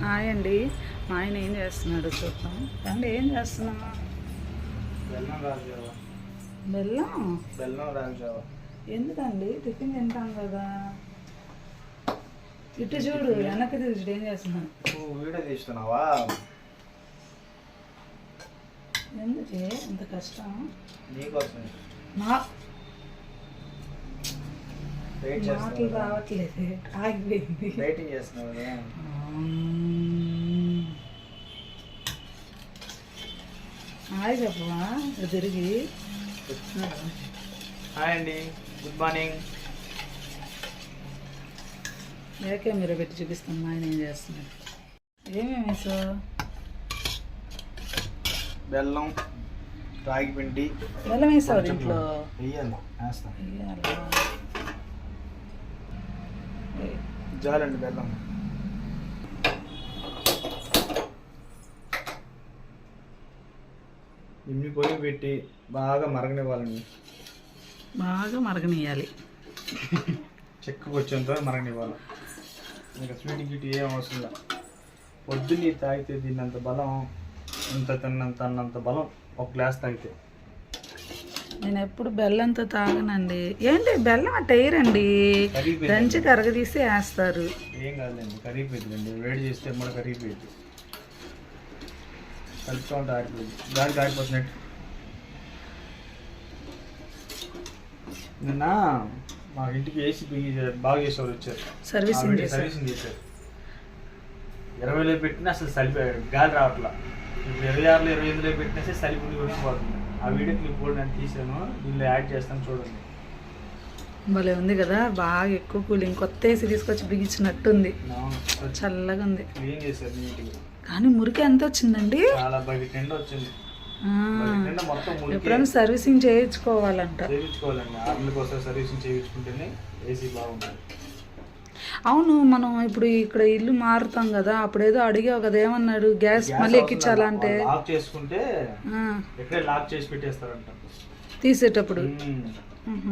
Hi అండి, మా ఆయన ఏం చేస్తున్నాడు చూద్దాం. అంటే ఏం చేస్తున్నామా? బెల్లం రాజావా ఎందుకండి? టిఫిన్ తింటాం కదా. ఇటు చూడు, వెనక్కి చూడు ఏం చేస్తున్నాను. వీడియో తీస్తున్నావా? ఎందుకే అంత కష్టం? నీకోసం మాటలు రావట్లేదు, ఆగిపోయింది. వెయిటింగ్ చేస్తున్నావు కదా. హాయ్ చెప్పవా తిరిగి. హాయ్ అండి, గుడ్ మార్నింగ్. లేకే మీరు పెట్టి చూపిస్తాను ఆయన ఏం చేస్తున్నారు. ఏమేమి వేసావు? బెల్లం, రాగి పిండి. బెల్లం వేసావు దీంట్లో? వేయాలి, వేస్తాం. వేయాలా? జాలండి బెల్లం. ఇన్ని పొయ్యి పెట్టి బాగా మరగనివ్వాలండి. బాగా మరగనియాలి. చెక్కకు వచ్చేంత మరగనివ్వాలి. ఇంకా స్వీట్ గిట్ ఏం అవసరం లేదు. పొద్దున్నే తాగితే దీన్నంత బలం, ఇంత అన్నంత బలం ఒక గ్లాస్ తాగితే. నేను ఎప్పుడు బెల్లంతో తాగనండి. ఏంటి బెల్లం అట్ట వేయరండి, దంచి కరగదీసి వేస్తారు. ఏం కాదులేండి, కరిగిపోయిందండి. వేడి చేస్తే కూడా కరిగిపోయింది. కలుపుతూ ఉంటే ఆరిపోయింది, గాలి కారిపోతున్నట్టు. నిన్న మా ఇంటికి ఏసీ బాగా చేసేవారు వచ్చారు, సర్వీసింగ్ చేశారు. 20లో పెట్టినా అసలు సలిపోయాడు, గాలి రావట్లా. ఇప్పుడు 26లో 25లో పెట్టినా సరే సలిపుని కొట్టుకుపోతుంది. ఆ వీడియో క్లిప్ కూడా నేను తీసాను, దీనిలో యాడ్ చేస్తాను చూడండి. భలే ఉంది కదా, బాగా ఎక్కువ కూలింగ్. కొత్త ఏసీ తీసుకొచ్చి బిగించినట్టుంది, చల్లగా ఉంది. క్లీన్ చేశారు నీట్గా. కానీ మురికి ఎంత వచ్చిందండి? చాలా బకెట్ నిండా వచ్చింది. మొత్తం ఎప్పుడైనా సర్వీసింగ్ చేయించుకోవాలంట. చేయించుకోవాలండి, 6 నెలలకు ఒకసారి సర్వీసింగ్ చేయించుకుంటేనే ఏసీ బాగుంటుంది. అవును, మనం ఇప్పుడు ఇక్కడ ఇల్లు మారుతాం కదా, అప్పుడేదో అడిగావు కదా, ఏమన్నాడు? గ్యాస్ మళ్ళీ ఎక్కించాలంటే లాక్ చేసుకుంటే ఎక్కడే లాక్ చేసి పెట్టేస్తారంట తీసేటప్పుడు.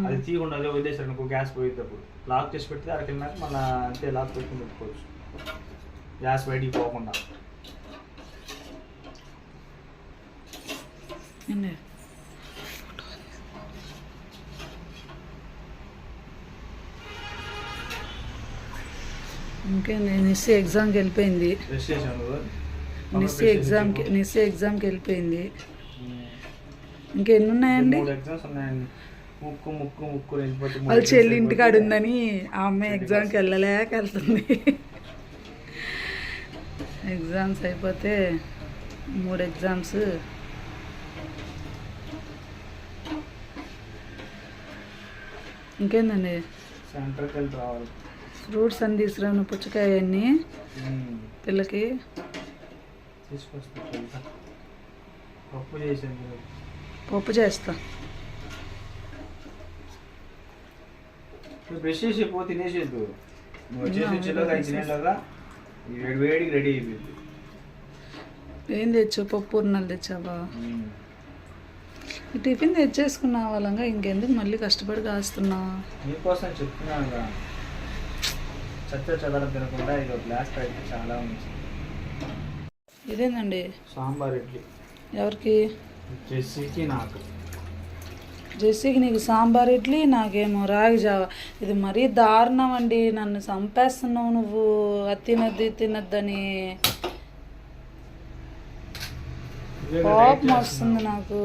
అది తీయకుండా అదే వదిలేసారు అనుకో, గ్యాస్ పోయేటప్పుడు లాక్ చేసి పెడితే అక్కడికి మళ్ళీ అంతే లాక్ పెట్టుకుని పెట్టుకోవచ్చు, గ్యాస్ బయటికి పోకుండా. ఇంకేంది, నిస్సి ఎగ్జామ్కి వెళ్ళిపోయింది. నిస్సి ఎగ్జామ్కి వెళ్ళిపోయింది. ఇంకెన్ని ఉన్నాయండి? వాళ్ళ చెల్లి ఇంటికాడ ఉందని ఆ అమ్మాయి ఎగ్జామ్కి వెళ్ళలేక వెళ్తుంది. ఎగ్జామ్స్ అయిపోతే 3 ఎగ్జామ్స్. ఇంకేందండి? సెంటర్కి వెళ్ళి రావాలి. ఫ్రూట్స్ అన్ని తీసుకురాను, పుచ్చకాయ అన్ని పిల్లకి తీసుకొస్తా. పప్పు చేస్తా. బ్రష్ చేసి పో, తినేసేద్దు. నువ్వు వచ్చేసి వచ్చేలాగా తినేలాగా వేడికి రెడీ అయిపోయింది. ఏం తెచ్చావు? పప్పు పూర్ణాలు తెచ్చావా? ఈ టిఫిన్ తెచ్చేసుకున్నా వాళ్ళంగా, ఇంకెందుకు మళ్ళీ కష్టపడి కాస్తున్నావు? నీకోసం చెప్తున్నాను. చదరం తినకుండా ఇది ఒక గ్లాస్ తాగితే చాలా ఉంది. ఇదేనండి సాంబార్ ఇడ్లీ. ఎవరికి? జెస్సీకి, నాకు. జెస్సీకి నీకు సాంబార్ ఇడ్లీ, నాకేమో రాగి జావా. ఇది మరీ దారుణం అండి, నన్ను చంపేస్తున్నావు నువ్వు. అది తినద్దని కోపం వస్తుంది నాకు.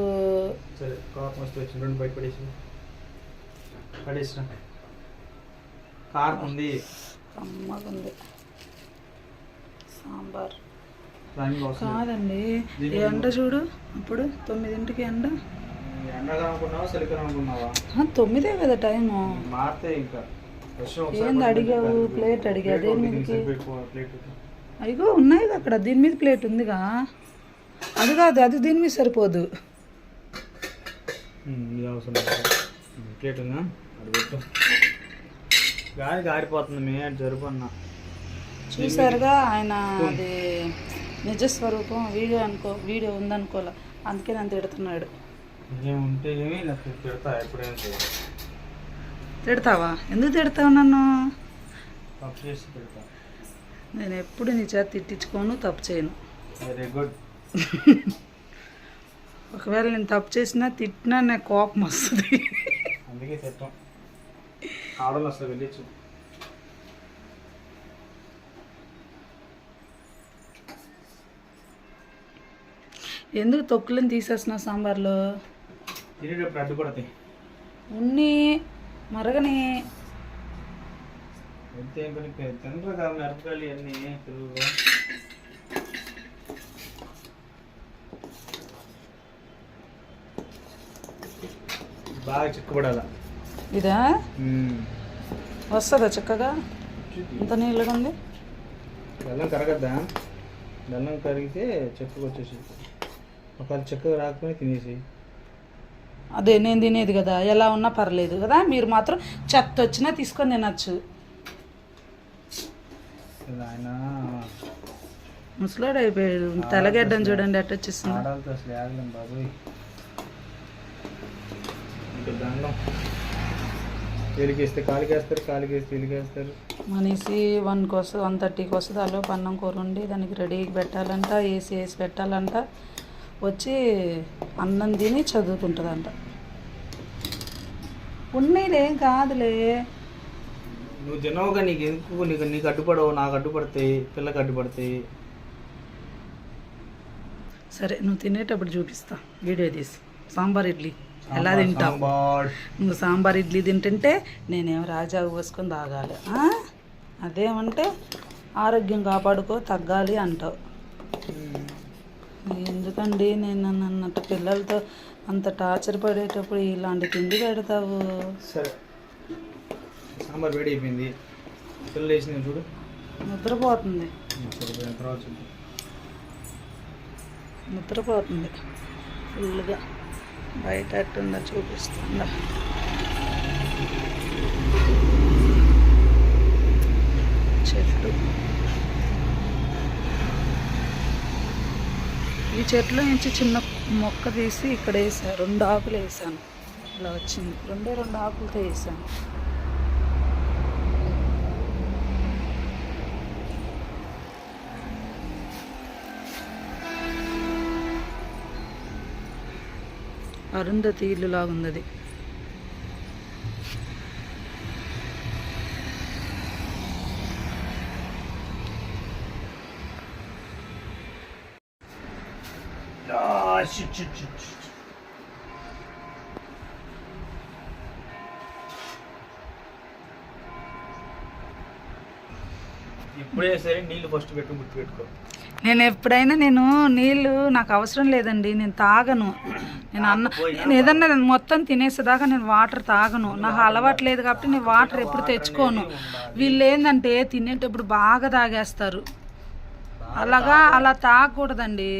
సరే, కోపం వస్తే వచ్చి 2 బయట పడేసిన కారం ఉంది, కమ్మగుంది సాంబార్. కాదండి, ఎండ చూడు, అప్పుడు 9ంటికి ఎండ. ఎండగా అనుకున్నావా, చలికరం అనుకున్నావా? 9 కదా టైము. మారితే ఇంకా ఏంది అడిగావు? ప్లేట్ అడిగా, దేని మీదకి? అయ్యో ఉన్నాయి అక్కడ, దీని మీద ప్లేట్ ఉందిగా. అది కాదు, అది దీని మీద సరిపోదు. ప్లేట్ ఉందా? అది పెట్టు. గాలి గారిపోతుంది, మే జరుపన్నా. చూసారుగా, ఆయన అది నిజస్వరూపం. వీడియో ఉందనుకోలే, అందుకే నన్ను తిడుతున్నాడు. ఏముంటే ఏమి నాకు తిడతా ఎప్పుడైనా. తిడతావా? ఎందుకు తిడతావు నన్ను? తప్పు చేసి పెడతా. నేను ఎప్పుడు నీ చేత తిట్టించుకోను, తప్పు చేయను. Very good. ఒకవేళ నేను తప్పు చేసినా తిట్టినా నాకు కోపం వస్తుంది. అందుకే తిట్టం. ఆడలు అసలు వెళ్ళచ్చు. ఎందుకు తొక్కులను తీసేస్తున్నా సాంబార్లో? తినేటప్పుడు అడ్డుపడతాయి. ఉన్ని మరగని ఎంత ఏం పని తినరు కదా మిరపకాయలు అన్నీ తెలుగు. బాగా చిక్కబడాల. ఇదా వస్తుందా చక్కగా? ఇంత నీళ్ళగా ఉంది. బెల్లం కరగద్దా? బెల్లం కరిగితే చెక్కగా వచ్చేసి, ఒకవేళ చెక్కగా రాకపోయినా తినేసి. అదే నేను తినేది కదా, ఎలా ఉన్నా పర్లేదు కదా. మీరు మాత్రం చెత్త వచ్చినా తీసుకొని తినచ్చు. ఆయన ముసలాడు అయిపోయాడు. తెల్లగడ్డం చూడండి ఎట్ట వచ్చేస్తుంది. ఆడాలతో అసలు ఆగలేం బాబు. ఇంకా దండం తేలికేస్తే కాలికేస్తారు, కాలికేస్తే తేలికేస్తారు. మనిషి 1కి వస్తుంది, 1:30కి వస్తుంది. అలో పన్నం కూర ఉండి దానికి రెడీకి పెట్టాలంట, వేసి పెట్టాలంట. వచ్చి అన్నం తిని చదువుకుంటుందంట. ఉన్నీలే ఏం కాదులే. నువ్వు తినవుగా, నీకు ఎందుకు? నీకు అడ్డుపడవు, నాకు అడ్డుపడతాయి, పిల్లకి అడ్డుపడతాయి. సరే నువ్వు తినేటప్పుడు చూపిస్తా వీడియో తీసి. సాంబార్ ఇడ్లీ ఎలా తింటావు? నువ్వు సాంబార్ ఇడ్లీ తింటుంటే నేనేమో రాజాకు పోసుకొని తాగాలి. అదేమంటే ఆరోగ్యం కాపాడుకో, తగ్గాలి అంటావు. ఎందుకండి నేను అన్నట్టు పిల్లలతో అంత టార్చర్ పడేటప్పుడు ఇలాంటి తిండి పెడతావు? సరే సాంబార్ వేడి అయిపోయింది. పిల్లలు వేసి చూడు, నిద్రపోతుంది. నిద్రపోతుంది ఫుల్గా. బయట అట్టుందా చూపిస్తుందా? చెట్టు, ఈ చెట్లో నుంచి చిన్న మొక్క తీసి ఇక్కడ వేసాను. 2 ఆకులు వేసాను. ఇలా వచ్చింది. 2 ఆకులతో వేసాను. అరుంధతి ఇల్లు లాగుంది అది. ఇప్పుడే సరే నీళ్ళు ఫస్ట్ గుర్తుపెట్టుకో. నేను ఎప్పుడైనా నీళ్ళు నాకు అవసరం లేదండి. నేను తాగను. నేను ఏదన్నా మొత్తం తినేసేదాకా నేను వాటర్ తాగను. నాకు అలవాటు లేదు కాబట్టి నేను వాటర్ ఎప్పుడు తెచ్చుకోను. వీళ్ళు ఏంటంటే తినేటప్పుడు బాగా తాగేస్తారు. అలా తాగకూడదండి.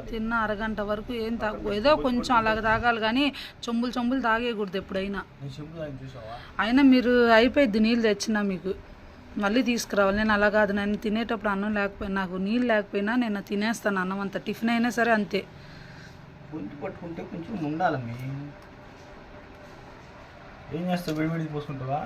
తిన్న అరగంట వరకు ఏం ఏదో కొంచెం అలాగ తాగాలి కానీ చెంబులు తాగేయకూడదు ఎప్పుడైనా. అయినా మీరు అయిపోయింది నీళ్ళు తెచ్చినా మీకు మళ్ళీ తీసుకురావాలి. నేను అలా కాదు. నేను తినేటప్పుడు అన్నం లేకపోయినా, నాకు నీళ్ళు లేకపోయినా నేను తినేస్తాను అన్నం అంతా. టిఫిన్ అయినా సరే అంతే. గొంతు పట్టుకుంటే కొంచెం ఉండాలి. ఏం చేస్తావు? వేడి పోసుకుంటావా?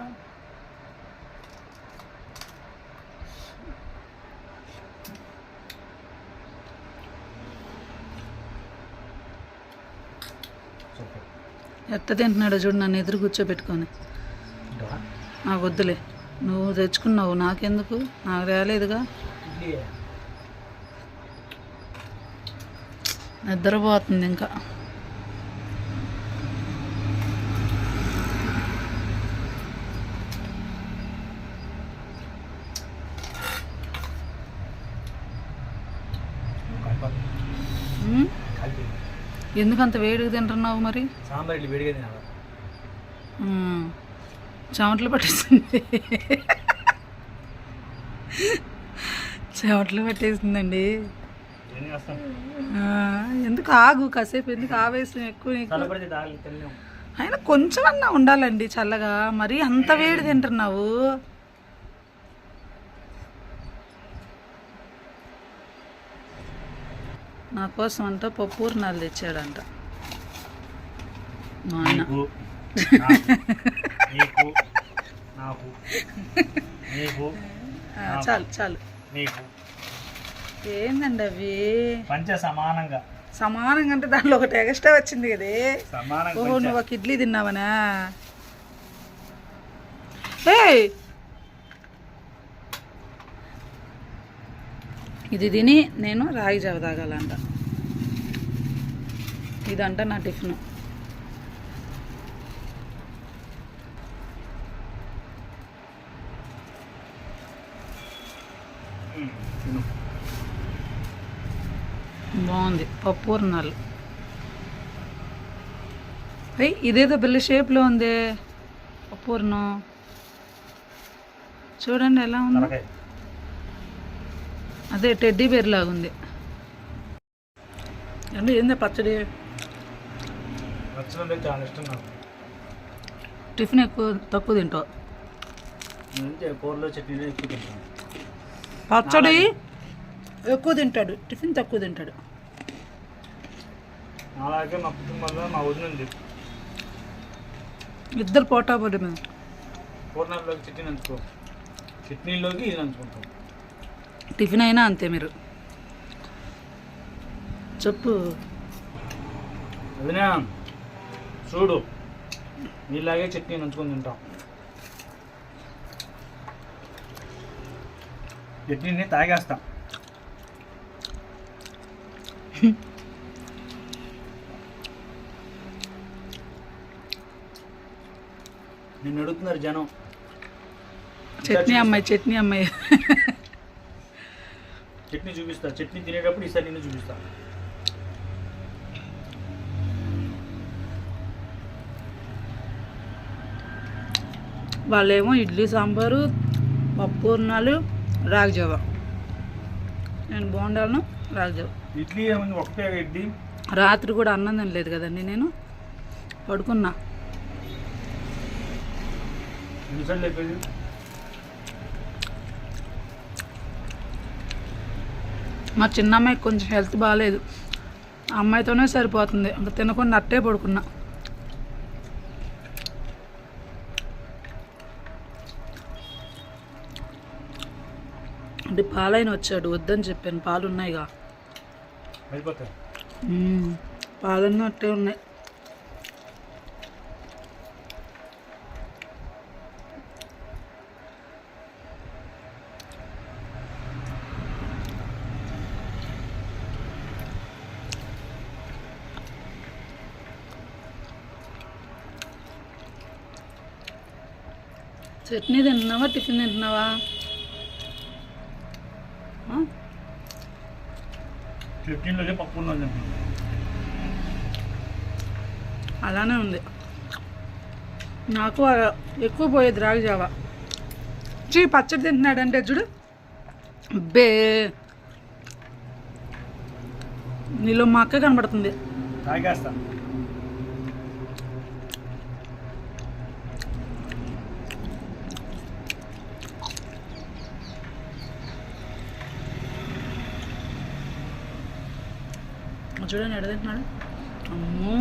ఎట్ట తింటున్నాడో చూడు, నన్ను ఎదురు కూర్చోబెట్టుకొని. నాకు వద్దులే, నువ్వు తెచ్చుకున్నావు, నాకెందుకు? నాకు రాలేదుగా. నిద్రపోతుంది ఇంకా. ఎందుకంత వేడిగా తింటున్నావు మరి? సాంబార్ ఇడ్లీ వేడిగా తినాలి. చెమటలు పట్టేసింది. చెమటలు పట్టేసిందండి. ఎందుకు ఆగు కాసేపు, ఎందుకు ఆవేశం ఎక్కువ నీకు? అయినా కొంచెం అన్నా ఉండాలండి చల్లగా. మరి అంత వేడి తింటున్నావు. నా కోసం అంట పప్పు పూర్ణాలు తెచ్చాడంట మా ఆయన. నీకు నాకు నీకు చాలు చాలు. నీకు ఏందండి అవి పంచ సమానంగా సమానంగా అంటే దాంట్లో ఒకటి ఎక్స్ట్రా వచ్చింది కదే. సమానంగా ఓహో నువ్వు ఒక ఇడ్లీ తిన్నావనా? ఏయ్ ఇది తిని నేను రాగి జావ తాగాలంట. ఇదంట నా టిఫిన్. బాగుంది పప్పూర్ణాలు. అయ్యి ఇదేదో బిల్ల షేప్లో ఉంది పప్పూర్ణం. చూడండి ఎలా ఉంది. తలకాయ. అదే టెడ్డీ బేర్ లాగా ఉంది. అంటే ఏంది పచ్చడి? నచ్చినంటే చాలా ఇష్టం నాకు. టిఫిన్ తక్కువ తింటావు. నేనంటే కూరలో చట్నీలో ఎక్కువ తింటాను. పచ్చడి ఎక్కువ తింటాడు, టిఫిన్ తక్కువ తింటాడు. అలాగే మా కుటుంబంలో మా వదిన ఉంది. ఇద్దరు పోటాపోటీ మీద. పూర్ణంలోకి చట్నీ నంచుకో, చట్నీలోకి ఇది నంచుకుంటాం. టిఫిన్ అయినా అంతే. మీరు చెప్పు. వదినా చూడు, నీలాగే చట్నీ నంచుకొని తింటాం. చట్నీని తాగేస్తాం. నిన్ను అడుగుతున్నారు జనం, చట్నీ అమ్మాయి చట్నీ అమ్మాయి. చట్నీ చూపిస్తా. చట్నీ తినేటప్పుడు ఈసారి నిన్ను చూపిస్తా. వాళ్ళేమో ఇడ్లీ సాంబారు, పప్పూర్ణాలు, రాగిజావ. నేను బోండాలను రాగిజావ. ఇడ్లీ ఏముంది, ఒకటే ఇడ్లీ. రాత్రి కూడా అన్నం తినలేదు కదండి, నేను పడుకున్నా. ఎన్నిసార్లు అయిపోయింది? మా చిన్న అమ్మాయికి కొంచెం హెల్త్ బాగాలేదు, ఆ అమ్మాయితోనే సరిపోతుంది. ఇంకా తినకుండా అట్టే పడుకున్నా. అంటే పాలైన వచ్చాడు, వద్దని చెప్పాను. పాలు ఉన్నాయిగా, అయిపోతాయి. పాలన్నీ అట్టే ఉన్నాయి. చట్నీ తింటున్నావా, టిఫిన్ తింటున్నావా? చట్నీలోకి పప్పు ఉన్నది. అలానే ఉంది. నాకు ఎక్కువ పోయేది రాగిజావ. పచ్చడి తింటున్నాడంటే చూడు, బే నీలో మా అక్క కనబడుతుంది. తాగేస్తా. చూడండి ఎడ తింటున్నాడు. అమ్మో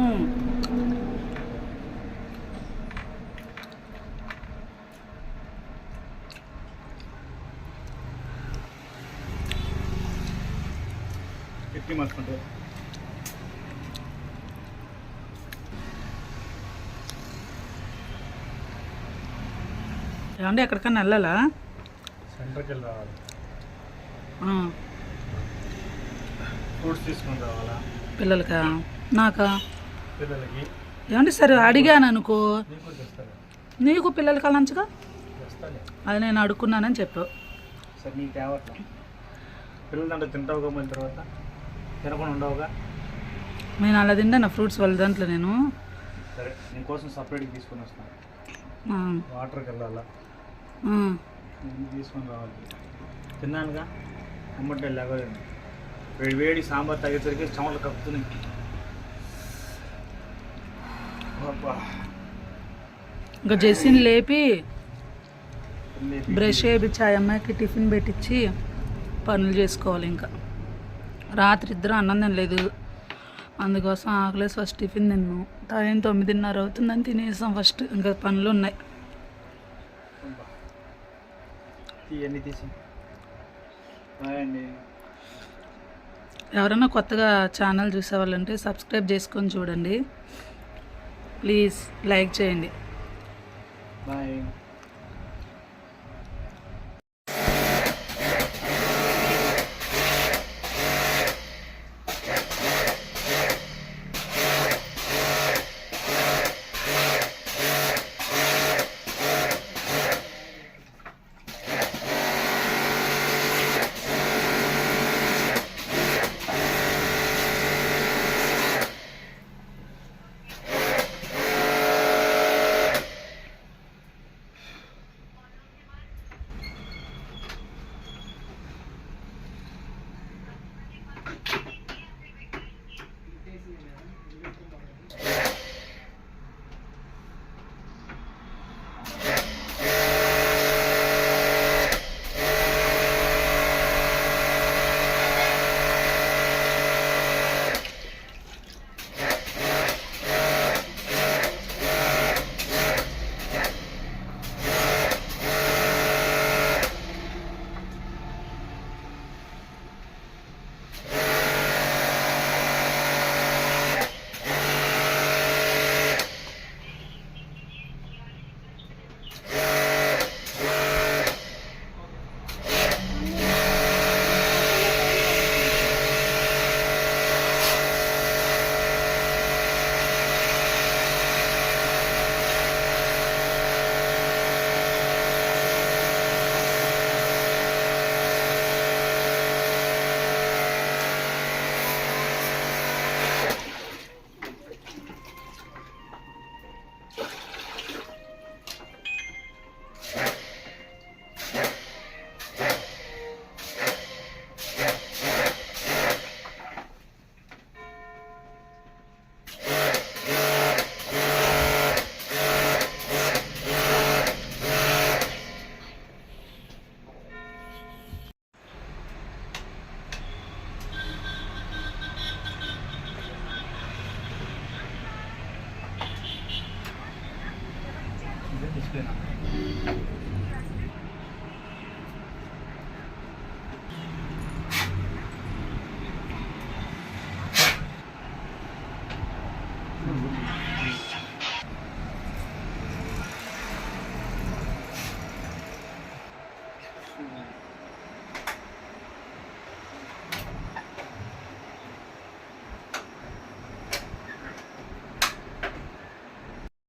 చట్నీ మార్చుకుంటే ఏమంటే ఎక్కడికన్నా వెళ్ళాలా? సెంటర్కి వెళ్ళి రావాలి. ఫ్రూట్స్ తీసుకొని రావాలా పిల్లలకా నాకా? పిల్లలకి. ఏమంటే సరే అడిగాను అనుకో, నీకు తెస్తారు. నీకు పిల్లలకి అలంచగా తెస్తాలే. అది నేను అడుక్కున్నానని చెప్పావు. సరే నీకు తేవట్లా. పిల్లలు దాంట్లో తింటావుగా, మళ్ళీ తర్వాత తినకుండా ఉండవుగా. నేను అలా తింటా నా ఫ్రూట్స్ వాళ్ళ దాంట్లో. నేను సరే నీకోసం సపరేట్గా తీసుకొని వస్తాను. వాటర్కి వెళ్ళాలా, తీసుకొని రావాలి. తిన్నానుగా అమ్మటే లేవలేదు. వేడి వేడి సాంబార్ తాగేసరికి చెమటలు కప్పుతున్నాయి. ఇంకా జెస్సీని లేపి బ్రష్ వేయించి ఆ అమ్మాయికి టిఫిన్ పెట్టించి పనులు చేసుకోవాలి. ఇంకా రాత్రి ఇద్దరు అన్నం తినలేదు, అందుకోసం ఆకలేసి ఫస్ట్ టిఫిన్ తిన్నాం. టైం 9:30 అవుతుందని తినేసాం ఫస్ట్. ఇంకా పనులు ఉన్నాయి. ఇవన్నీ తీసి బాయ్ అండి. ఎవరైనా కొత్తగా ఛానల్ చూసేవాళ్ళంటే సబ్స్క్రైబ్ చేసుకొని చూడండి ప్లీజ్. లైక్ చేయండి. బాయ్. తీసుకున్నా